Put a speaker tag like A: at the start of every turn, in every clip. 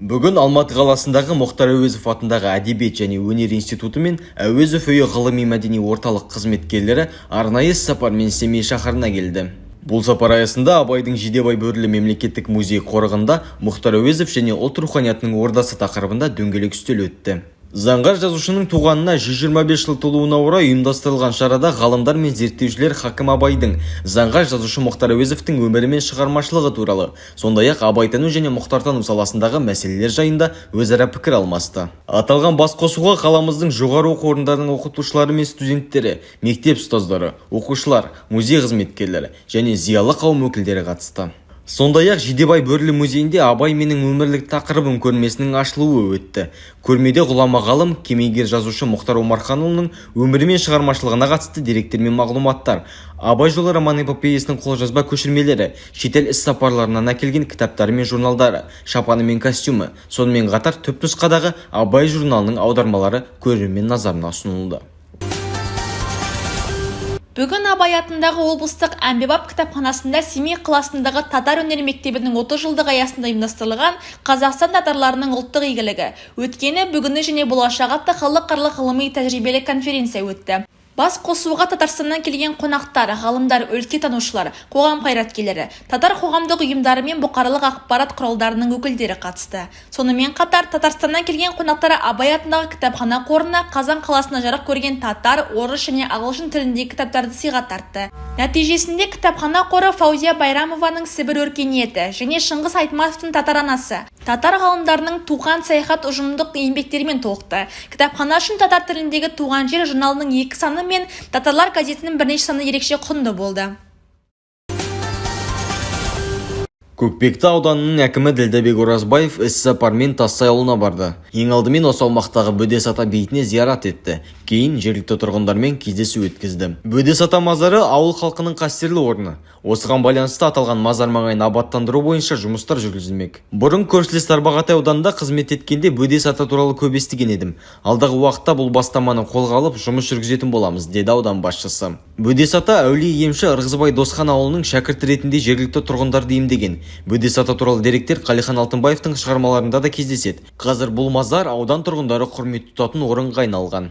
A: Бүгін Алматы қаласындағы Мұхтар Әуезов атындағы Әдебиет және өнер институты мен Әуезов үйі ғылыми-мәдени орталық қызметкерлері арнайы сапармен Семей шаһарына келді. Бұл сапар аясында Абайдың Жидебай бөрілі мемлекеттік музей қорығында Мұхтар Әуезов және ұлт руханиятының ордасы тақырыбында дөңгелек үстел өтті. Заңғар жазушының туғанына 125 жыл толуына орай ұйымдастырылған шарада ғалымдар мен зерттеушілер Хакім Абайдың, заңғар жазушы Мұхтар Әуезовтің өмірі мен шығармашылығы туралы, сондай-ақ абайтану және мұхтартану саласындағы мәселелер жайында өзара пікір алмасты. Аталған басқосуға қаламыздың жоғары оқу орындарының оқытушылары мен студенттері, мектеп ұстаздары, оқушылар, музей қызметкерлері және зиялы қауым өкілдері қатысты. Сондай-ақ Жидебай бөрілі музейінде Абай менің өмірлік тақырыбым көрмесінің ашылуы өтті. Көрмеде ғұлама ғалым, кемеңгер жазушы Мұхтар Омарханұлының өмірі мен шығармашылығына қатысты деректер мен мағлұматтар, Абай жолы роман-эпопеясының қолжазба көшірмелері, шетел іс-сапарларынан әкелген кітаптары мен журналдары, шапаны мен костюмі, сонымен қатар түпнұсқадағы Абай журналының аудармалары көрермен назарына ұсынылды.
B: Бүгін Абай атындағы облыстық әмбебап кітапханасында Семей қаласындағы татар өнері мектебінің 30 жылдығы аясында ұйымдастырылған Қазақстан татарларының ұлттық игілігі, өткені, бүгіні және болашағы атты халықаралық ғылыми тәжірибелік конференция өтті. Бас қосуға Татарстаннан келген қонақтар, ғалымдар, өлкетанушылар, қоғам қайраткерлері, татар қоғамдық ұйымдары мен бұқаралық ақпарат құралдарының өкілдері қатысты. Сонымен қатар Татарстаннан келген қонақтар Абай атындағы кітапхана қорына Қазан қаласына жарық көрген татар, орыс және ағылшын тіліндегі кітаптарды сыйға тартты. Нәтижесінде кітапхана қоры Фаузия Байрамованың Сібір өркениеті және Шыңғыс Айтматовтың татар анасы, татар ғалымдарының туған саяхат ұжымдық еңбектерімен толықты. Кітапхана үшін татар тіліндегі туған жер журналының 2 саны мен татарлар газетінің бірнеше саны ерекше құнды болды.
A: Көкпекті ауданының әкімі Ділдәбек Оразбаев іс-сапармен Тассай ауылына барды. Ең алдымен осы аумақтағы Бөдес ата бейітіне зиярат етті. Кейін жергілікті тұрғындармен кездесу өткізді. Бөдес ата мазары ауыл халқының қастерлі орны. Осыған байланысты аталған мазар маңайын абаттандыру бойынша жұмыстар жүргізілмек. Бұрын көршілес Тарбағатай ауданында қызмет еткенде Бөдес ата туралы көп естіген едім. Алдағы уақытта бұл бастаманы қолға алып жұмыс жүргізетін боламыз, деді аудан басшысы. Бөдес ата әулие емші Ырғызбай Досхан ауылының шәкірті ретінде жергілікті тұрғындарды емдеген. Бөдес ата туралы деректер Қалихан Алтынбаевтың шығармаларында да кездеседі. Қазір бұл мазар аудан тұрғындары құрмет тұтатын орынға айналған.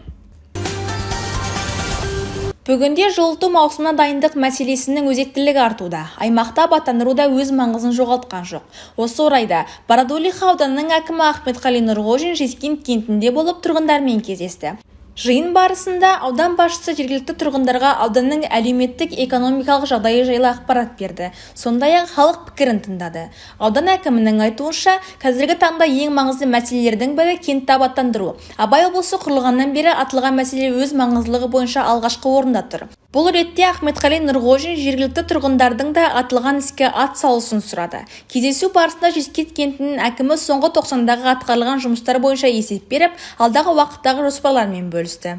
B: Бүгінде жылыту маусымына дайындық мәселесінің өзектілігі артуда. Аймақта абаттандыруда өз маңызын жоғалтқан жоқ. Осы орайда Бородулиха ауданының әкімі Ахметқали Нұрғожин Жескент кентінде болып тұрғындармен кездесті. Жиын барысында аудан басшысы жергілікті тұрғындарға ауданның әлеуметтік экономикалық жағдайы жайлы ақпарат берді. Сондай-ақ халық пікірін тыңдады. Аудан әкімінің айтуынша, қазіргі таңда ең маңызды мәселелердің бірі кентті абаттандыру. Абай облысы құрылғаннан бері аталған мәселе өз маңыздылығы бойынша алғашқы орында тұр. Бұл ретте Ахметқали Нұрғожин жергілікті тұрғындардың да атылған іске ат салысын сұрады. Кездесу барысында Жескент кентінің әкімі соңғы 90-дағы атқарылған жұмыстар бойынша есеп беріп, алдағы уақыттағы жоспарлармен бөлісті.